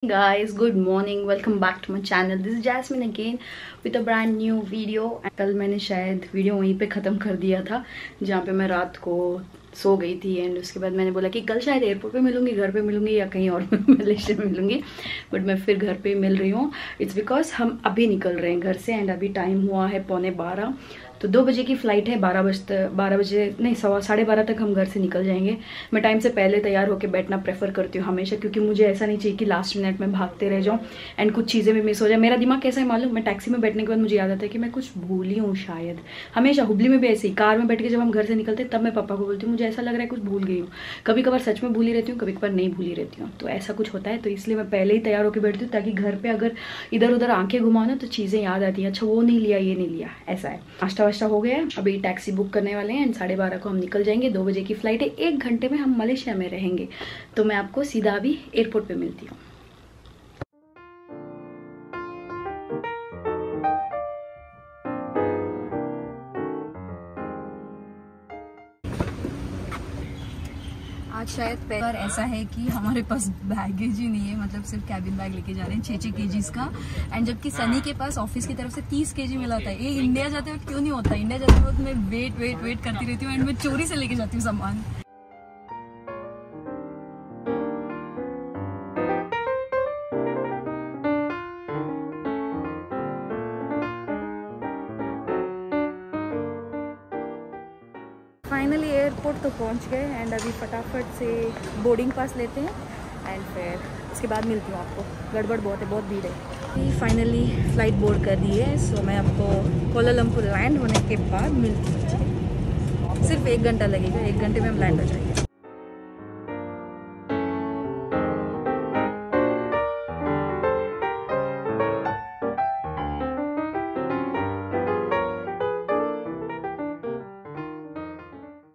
Guys, good morning. Welcome back to my channel. This is Jasmine again with a brand new video. कल मैंने शायद video वहीं पे ख़त्म कर दिया था जहाँ पे मैं रात को सो गई थी एंड उसके बाद मैंने बोला कि कल शायद एयरपोर्ट पे मिलूंगी, घर पे मिलूंगी या कहीं और मलेशिया में मिलूंगी, बट मैं फिर घर पे मिल रही हूँ। इट्स बिकॉज हम अभी निकल रहे हैं घर से एंड अभी टाइम हुआ है 11:15। तो 2 बजे की फ़्लाइट है, 12 बजे नहीं 12:15 तक हम घर से निकल जाएंगे। मैं टाइम से पहले तैयार होकर बैठना प्रेफर करती हूँ हमेशा, क्योंकि मुझे ऐसा नहीं चाहिए कि लास्ट मिनट में भागते रह जाऊँ एंड कुछ चीज़ें भी मिस हो जाए। मेरा दिमाग कैसा है मालूम, मैं टैक्सी में बैठने के बाद मुझे याद आता है कि मैं कुछ भूली हूँ शायद। हमेशा हुबली में भी ऐसे ही कार में बैठ के जब हम घर से निकलते तब मैं पापा को बोलती हूँ मुझे ऐसा लग रहा है कुछ भूल गई हूँ। कभी कभार सच में भूली रहती हूँ, कभी कभार नहीं भूली रहती हूँ, तो ऐसा कुछ होता है। तो इसलिए मैं पहले ही तैयार होकर बैठती हूँ ताकि घर पे अगर इधर उधर आंखें घुमाओ ना तो चीज़ें याद आती हैं, अच्छा वो नहीं लिया ये नहीं लिया, ऐसा है। नाश्ता वाश्ता हो गया है, अभी टैक्सी बुक करने वाले हैं एंड 12:30 को हम निकल जाएंगे। 2 बजे की फ्लाइट है, 1 घंटे में हम मलेशिया में रहेंगे। तो मैं आपको सीधा अभी एयरपोर्ट पे मिलती हूँ। आज शायद पर ऐसा है कि हमारे पास बैगेज ही नहीं है, मतलब सिर्फ कैबिन बैग लेके जा रहे हैं 6 kgs का। एंड जबकि सनी के पास ऑफिस की तरफ से 30 kg मिला था। ये इंडिया जाते वक्त क्यों नहीं होता? इंडिया जाते वक्त मैं वेट करती रहती हूँ एंड मैं चोरी से लेके जाती हूँ सामान। फाइनली एयरपोर्ट तो पहुंच गए एंड अभी फटाफट से बोर्डिंग पास लेते हैं एंड फिर उसके बाद मिलती हूँ आपको। गड़बड़ बहुत है, बहुत भीड़ है। फाइनली फ्लाइट बोर्ड कर दी है, सो मैं आपको कोलालमपुर लैंड होने के बाद मिलती हूँ। सिर्फ 1 घंटा लगेगा, 1 घंटे में हम लैंड हो जाएंगे।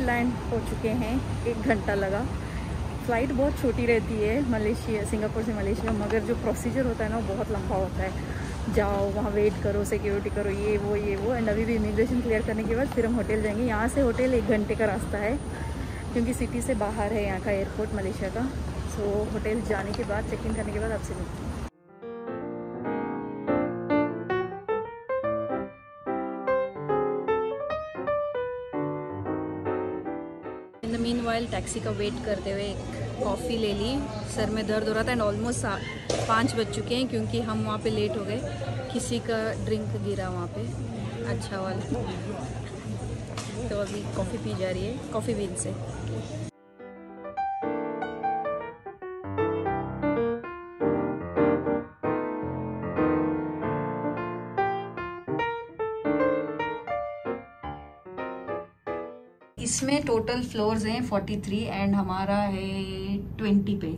लैंड हो चुके हैं, 1 घंटा लगा। फ़्लाइट बहुत छोटी रहती है मलेशिया, सिंगापुर से मलेशिया, मगर जो प्रोसीजर होता है ना वो बहुत लंबा होता है। जाओ वहाँ वेट करो, सिक्योरिटी करो, ये वो एंड अभी भी इमिग्रेशन क्लियर करने के बाद फिर हम होटल जाएंगे। यहाँ से होटल 1 घंटे का रास्ता है, क्योंकि सिटी से बाहर है यहाँ का एयरपोर्ट मलेशिया का। सो होटल जाने के बाद चेक इन करने के बाद आपसे मिलती हूँ। In the mean while taxi का वेट करते हुए एक कॉफ़ी ले ली। सर में दर्द हो रहा था एंड ऑलमोस्ट 5 बज चुके हैं, क्योंकि हम वहाँ पे लेट हो गए। किसी का ड्रिंक गिरा वहाँ पे, अच्छा वाला। तो अभी कॉफ़ी पी जा रही है कॉफ़ी बीन से। इसमें टोटल फ्लोर्स हैं 43 एंड हमारा है 20 पे।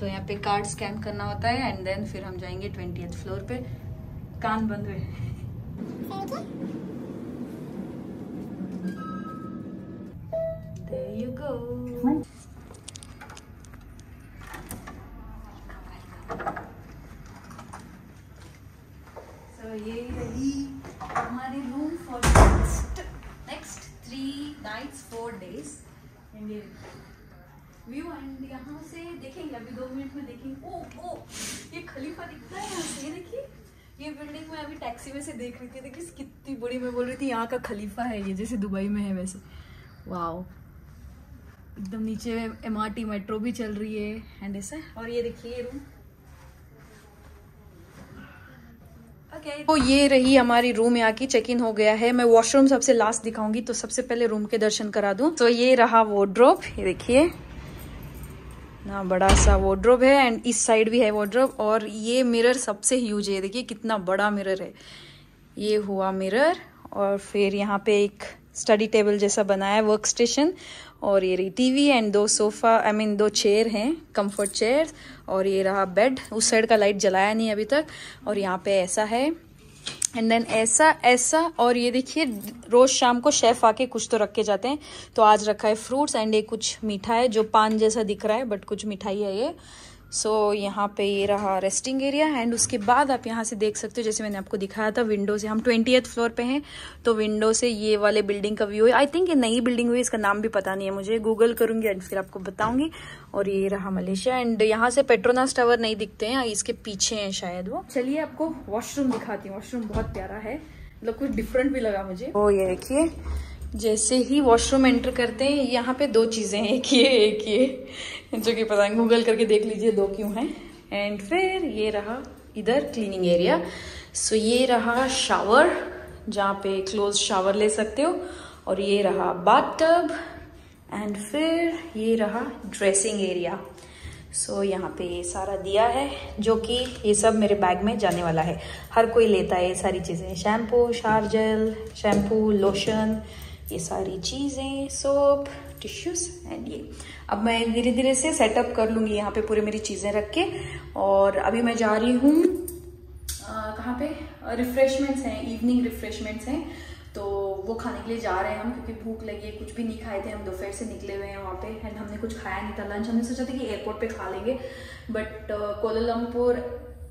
तो यहाँ पे कार्ड स्कैन करना होता है एंड देन फिर हम जाएंगे 20th फ्लोर पे। कान बंद हुए। There you go. So ये रही हमारी room for next 3 nights 4 days and ये व्यू एंड यहाँ से देखेंगे अभी 2 मिनट में देखेंगे। ओ ये खलीफा दिखता है यहाँ से, ये देखिए। ये बिल्डिंग में अभी टैक्सी में से देख रही थी, देखिए कितनी बड़ी। मैं बोल रही थी यहाँ का खलीफा है ये, जैसे दुबई में है वैसे। वाओ, एकदम नीचे MRT मेट्रो भी चल रही है एंड ऐसा। और ये देखिए रूम। तो ये रही हमारी रूम, यहाँ की चेक इन हो गया है। मैं वॉशरूम सबसे लास्ट दिखाऊंगी, तो सबसे पहले रूम के दर्शन करा दूं। तो ये रहा वार्डरोब, ये देखिए ना, बड़ा सा वार्डरोब है एंड इस साइड भी है वार्डरोब। और ये मिरर सबसे ह्यूज है, देखिए कितना बड़ा मिरर है। ये हुआ मिरर और फिर यहाँ पे एक स्टडी टेबल जैसा बनाया है, वर्क स्टेशन। और ये रही टीवी एंड 2 सोफा, 2 चेयर हैं, कंफर्ट चेयर। और ये रहा बेड। उस साइड का लाइट जलाया नहीं अभी तक। और यहाँ पे ऐसा है एंड देन ऐसा। और ये देखिए रोज शाम को शेफ आके कुछ तो रख के जाते हैं, तो आज रखा है फ्रूट्स एंड ये कुछ मीठा है जो पान जैसा दिख रहा है, बट कुछ मिठाई है ये। सो यहाँ पे ये रहा रेस्टिंग एरिया एंड उसके बाद आप यहाँ से देख सकते हो, जैसे मैंने आपको दिखाया था विंडो से, हम 20th फ्लोर पे हैं तो विंडो से ये वाले बिल्डिंग का व्यू है। आई थिंक ये नई बिल्डिंग हुई, इसका नाम भी पता नहीं है मुझे, गूगल करूंगी एंड फिर आपको बताऊंगी। और ये रहा मलेशिया एंड यहाँ से पेट्रोनास टावर नहीं दिखते हैं, इसके पीछे है शायद वो। चलिए आपको वॉशरूम दिखाती हूँ। वॉशरूम बहुत प्यारा है, मतलब कुछ डिफरेंट भी लगा मुझे। ओ ये देखिए, जैसे ही वॉशरूम एंटर करते हैं यहाँ पे दो चीजें हैं, एक ये जो कि पता नहीं, गूगल करके देख लीजिए दो क्यों हैं। एंड फिर ये रहा इधर क्लीनिंग एरिया। सो ये रहा शावर जहाँ पे क्लोज शावर ले सकते हो, और ये रहा बाथटब एंड फिर ये रहा ड्रेसिंग एरिया। सो यहाँ पे ये सारा दिया है, जो कि ये सब मेरे बैग में जाने वाला है। हर कोई लेता है ये सारी चीजें, shampoo, shower gel, shampoo, lotion, ये सारी चीजें, सोप, टिश्यूज एंड ये। अब मैं धीरे धीरे से सेटअप कर लूंगी यहाँ पे पूरी मेरी चीजें रख के। और अभी मैं जा रही हूँ कहाँ पे, रिफ्रेशमेंट्स हैं, इवनिंग रिफ्रेशमेंट्स हैं, तो वो खाने के लिए जा रहे हैं हम, क्योंकि भूख लगी है। कुछ भी नहीं खाए थे हम, दोपहर से निकले हुए हैं वहाँ पे एंड हमने कुछ खाया नहीं था। लंच हमने सोचा था कि एयरपोर्ट पे खा लेंगे, बट कोलालमपुर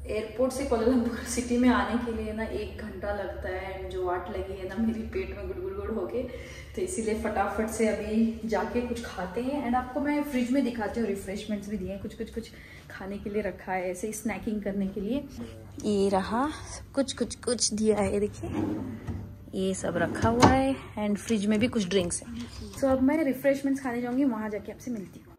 एयरपोर्ट से कोलालमपुर सिटी में आने के लिए ना 1 घंटा लगता है एंड जो वाट लगी है ना मेरी पेट में गुड़ होके, तो इसीलिए फटाफट से अभी जाके कुछ खाते हैं। एंड आपको मैं फ्रिज में दिखाती हूँ, रिफ्रेशमेंट्स भी दिए हैं, कुछ खाने के लिए रखा है, ऐसे ही स्नैकिंग करने के लिए। ये रहा कुछ दिया है, देखिए ये सब रखा हुआ है एंड फ्रिज में भी कुछ ड्रिंक्स है। सो अब मैं रिफ्रेशमेंट्स खाने जाऊंगी, वहां जाके आपसे मिलती हूँ।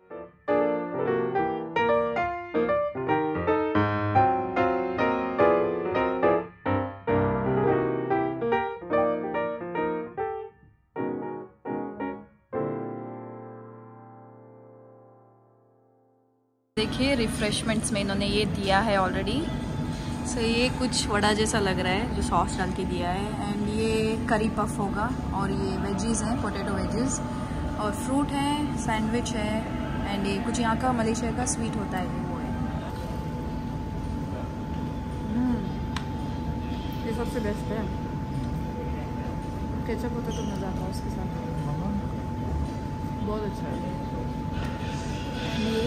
देखिए रिफ्रेशमेंट्स में इन्होंने ये दिया है ऑलरेडी। सो ये कुछ वड़ा जैसा लग रहा है जो सॉस डाल के दिया है, एंड ये करी पफ होगा, और ये वेजीज हैं, पोटैटो वेजीज, और फ्रूट है, सैंडविच है, एंड ये कुछ यहाँ का मलेशिया का स्वीट होता है वो है। ये सबसे बेस्ट है, केचप होता तो मज़ा आता है उसके साथ, बहुत अच्छा है। ये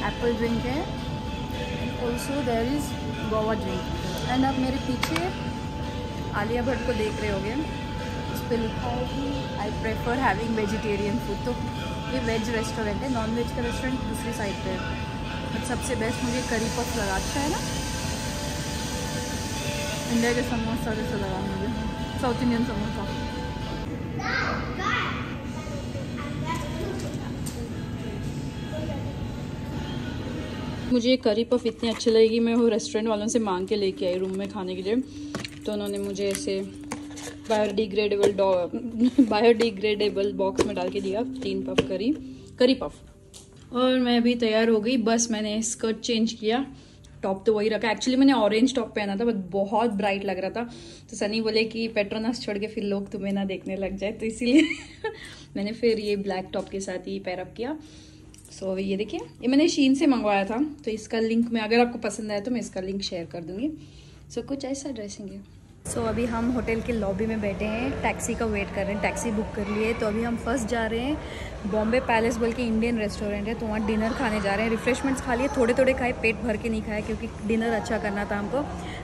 एप्पल ड्रिंक है, also there is guava drink. And आप मेरे पीछे आलिया भट्ट को देख रहे होंगे, उस पर लिखा है कि I prefer having vegetarian food. तो ये वेज रेस्टोरेंट है, नॉन वेज का रेस्टोरेंट दूसरी साइड पे है। बट सबसे बेस्ट मुझे करी पफ लगा, अच्छा है ना, इंडिया के समोसा जैसा लगा मुझे, साउथ इंडियन समोसा। मुझे करी पफ इतनी अच्छी लगेगी, मैं वो रेस्टोरेंट वालों से मांग के लेके आई रूम में खाने के लिए, तो उन्होंने मुझे ऐसे बायोडिग्रेडेबल बॉक्स में डाल के दिया 3 पफ करी पफ। और मैं भी तैयार हो गई, बस मैंने स्कर्ट चेंज किया, टॉप तो वही रखा। एक्चुअली मैंने ऑरेंज टॉप पहना था, बट बहुत ब्राइट लग रहा था, तो सनी बोले कि पेट्रोनास छोड़ के फिर लोग तुम्हें ना देखने लग जाए, तो इसीलिए मैंने फिर ये ब्लैक टॉप के साथ ही पैर अप किया। सो ये देखिए, ये मैंने शीन से मंगवाया था, तो इसका लिंक मैं, अगर आपको पसंद आया तो मैं इसका लिंक शेयर कर दूंगी। सो कुछ ऐसा ड्रेसिंग है। सो अभी हम होटल के लॉबी में बैठे हैं, टैक्सी का वेट कर रहे हैं, टैक्सी बुक कर लिए। तो अभी हम फर्स्ट जा रहे हैं बॉम्बे पैलेस बोल के इंडियन रेस्टोरेंट है, तो वहाँ डिनर खाने जा रहे हैं। रिफ्रेशमेंट्स खा लिए, थोड़े खाए, पेट भर के नहीं खाए क्योंकि डिनर अच्छा करना था हमको।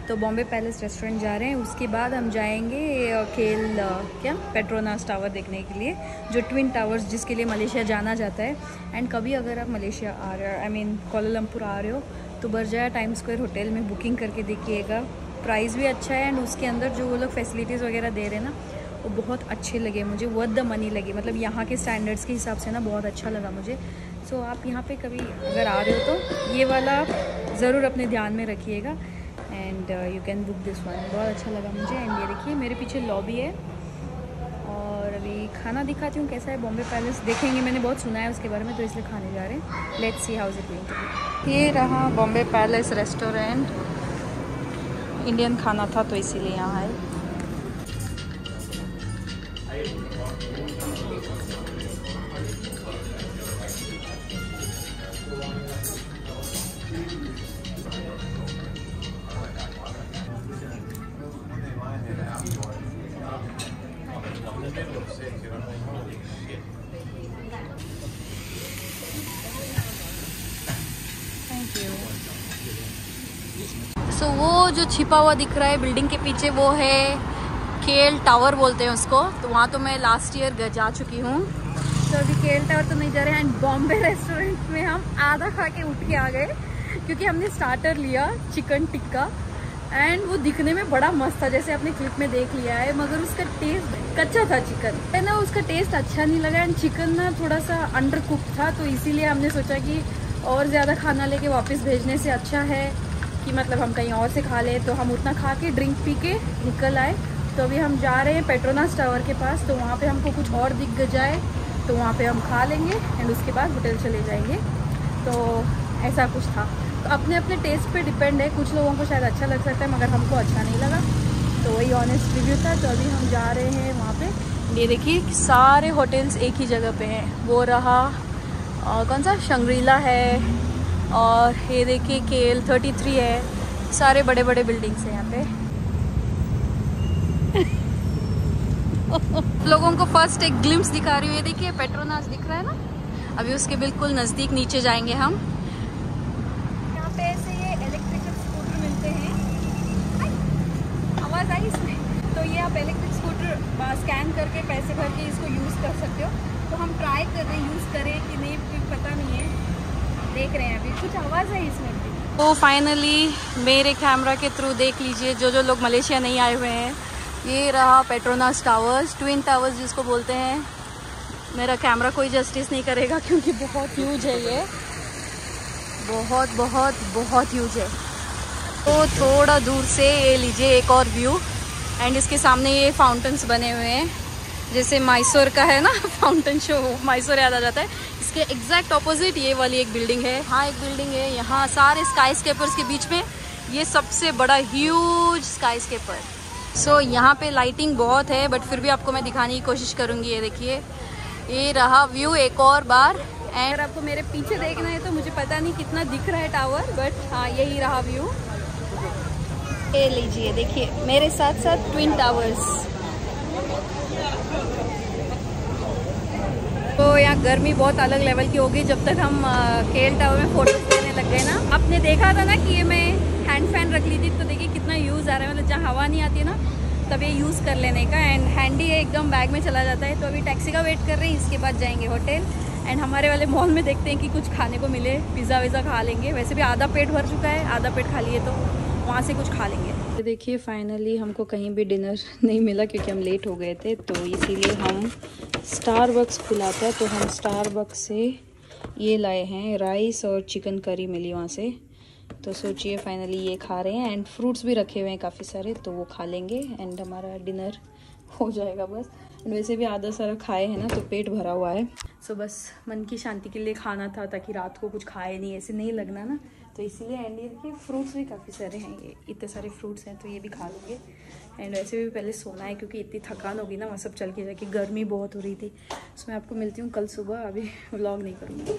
तो बॉम्बे पैलेस रेस्टोरेंट जा रहे हैं, उसके बाद हम जाएंगे पेट्रोनास टावर देखने के लिए, जो ट्विन टावर्स जिसके लिए मलेशिया जाना जाता है। एंड कभी अगर आप मलेशिया आ रहे हो, आई मीन कोलालमपुर आ रहे हो, तो बरजाया टाइम स्क्वायर होटल में बुकिंग करके देखिएगा, प्राइस भी अच्छा है एंड उसके अंदर जो वो लोग फैसिलिटीज़ वगैरह दे रहे हैं ना, वो बहुत अच्छे लगे मुझे, वर्थ द मनी लगे, मतलब यहाँ के स्टैंडर्ड्स के हिसाब से ना बहुत अच्छा लगा मुझे। सो आप यहाँ पे कभी अगर आ रहे हो तो ये वाला ज़रूर अपने ध्यान में रखिएगा and you can book this one, बहुत अच्छा लगा मुझे। एंड ये देखिए मेरे पीछे लॉबी है, और अभी खाना दिखाती हूँ कैसा है। बॉम्बे पैलेस देखेंगे, मैंने बहुत सुना है उसके बारे में, तो इसलिए खाने जा रहे हैं। Let's see how is it going to be. ये रहा बॉम्बे पैलेस रेस्टोरेंट, इंडियन खाना था तो इसीलिए यहाँ आए। Thank you. सो वो जो छिपा हुआ दिख रहा है बिल्डिंग के पीछे, वो है केएल टावर बोलते हैं उसको। तो वहाँ तो मैं लास्ट ईयर जा चुकी हूँ। तो अभी केएल टावर तो नहीं जा रहे हैं। एंड बॉम्बे रेस्टोरेंट में हम आधा खा के उठ के आ गए, क्योंकि हमने स्टार्टर लिया चिकन टिक्का। एंड वो दिखने में बड़ा मस्त था, जैसे आपने क्लिप में देख लिया है, मगर उसका टेस्ट कच्चा था चिकन है ना, उसका टेस्ट अच्छा नहीं लगा। एंड चिकन ना थोड़ा सा अंडर कुक्ड था, तो इसीलिए हमने सोचा कि और ज़्यादा खाना लेके वापस भेजने से अच्छा है कि मतलब हम कहीं और से खा लें। तो हम उतना खा के ड्रिंक पी के निकल आए। तो अभी हम जा रहे हैं पेट्रोनास टावर के पास। तो वहाँ पे हमको कुछ और दिख जाए तो वहाँ पे हम खा लेंगे एंड उसके बाद होटल चले जाएंगे। तो ऐसा कुछ था। तो अपने अपने टेस्ट पे डिपेंड है, कुछ लोगों को शायद अच्छा लग सकता है मगर हमको अच्छा नहीं लगा। तो वही ऑनेस्ट रिव्यू था। तो अभी हम जा रहे हैं वहाँ पे। ये देखिए सारे होटल्स एक ही जगह पे हैं। वो रहा कौन सा शंग्रीला है, और ये देखिए केएल 33 है। सारे बड़े बड़े बिल्डिंग्स हैं यहाँ पे। लोगों को फर्स्ट एक ग्लिम्स दिखा रही हूँ। ये देखिए पेट्रोनास दिख रहा है ना, अभी उसके बिल्कुल नज़दीक नीचे जाएंगे हम। यहाँ पे ऐसे ये इलेक्ट्रिकल स्कूटर मिलते हैं। आवाज़ आई इसमें? तो ये आप इलेक्ट्रिक स्कूटर स्कैन करके पैसे भर के इसको यूज़ कर सकते हो। तो हम ट्राई कर रहे हैं, यूज़ करें कि नहीं पता नहीं है, देख रहे हैं अभी। कुछ आवाज़ है इसमें भी। तो फाइनली मेरे कैमरा के थ्रू देख लीजिए, जो लोग मलेशिया नहीं आए हुए हैं, ये रहा पेट्रोनास टावर्स, ट्विन टावर्स जिसको बोलते हैं। मेरा कैमरा कोई जस्टिस नहीं करेगा क्योंकि बहुत ह्यूज है ये, बहुत बहुत बहुत ह्यूज है। तो थोड़ा दूर से ये लीजिए एक और व्यू। एंड इसके सामने ये फाउंटेन्स बने हुए हैं, जैसे मैसूर का है ना फाउंटेन शो, मैसूर याद आ जाता है। इसके एग्जैक्ट ऑपोजिट ये वाली एक बिल्डिंग है। हाँ एक बिल्डिंग है यहाँ, सारे स्काई स्केपर्स के बीच में ये सबसे बड़ा ह्यूज स्काई स्केपर। सो यहाँ पे लाइटिंग बहुत है, बट फिर भी आपको मैं दिखाने की कोशिश करूँगी। ये देखिए ये रहा व्यू एक और बार। एंड अगर आपको मेरे पीछे देखना है तो मुझे पता नहीं कितना दिख रहा है टावर, बट हाँ यही रहा व्यू। ये लीजिए देखिए मेरे साथ साथ ट्विन टावर्स। तो यहाँ गर्मी बहुत अलग लेवल की होगी जब तक हम केएल टावर में फोटोज लेने लग गए ना। आपने देखा था ना कि ये मैं हैंड फैन रख ली थी, तो देखिए कितना यूज़ आ रहा है। मतलब जहाँ हवा नहीं आती है ना तब ये यूज़ कर लेने का। एंड हैंडी है, एकदम बैग में चला जाता है। तो अभी टैक्सी का वेट कर रहे हैं, इसके बाद जाएंगे होटल। एंड हमारे वाले मॉल में देखते हैं कि कुछ खाने को मिले, पिज़्ज़ा विज़्ज़ा खा लेंगे। वैसे भी आधा पेट भर चुका है, आधा पेट खाली है, तो वहाँ से कुछ खा लेंगे। तो देखिए फाइनली हमको कहीं भी डिनर नहीं मिला क्योंकि हम लेट हो गए थे, तो इसीलिए हम स्टारबक्स खुला था। तो हम स्टारबक्स से ये लाए हैं, राइस और चिकन करी मिली वहाँ से। तो सोचिए फाइनली ये खा रहे हैं। एंड फ्रूट्स भी रखे हुए हैं काफ़ी सारे, तो वो खा लेंगे एंड हमारा डिनर हो जाएगा बस। एंड वैसे भी आधा सारा खाए हैं ना, तो पेट भरा हुआ है। सो बस मन की शांति के लिए खाना था, ताकि रात को कुछ खाए नहीं, ऐसे नहीं लगना ना, तो इसीलिए। एंड ये फ्रूट्स भी काफ़ी सारे हैं, ये इतने सारे फ्रूट्स हैं, तो ये भी खा लूँगे। एंड वैसे भी पहले सोना है क्योंकि इतनी थकान होगी ना वहाँ सब चल के जाके, गर्मी बहुत हो रही थी। सो मैं आपको मिलती हूँ कल सुबह, अभी व्लॉग नहीं करूँगी।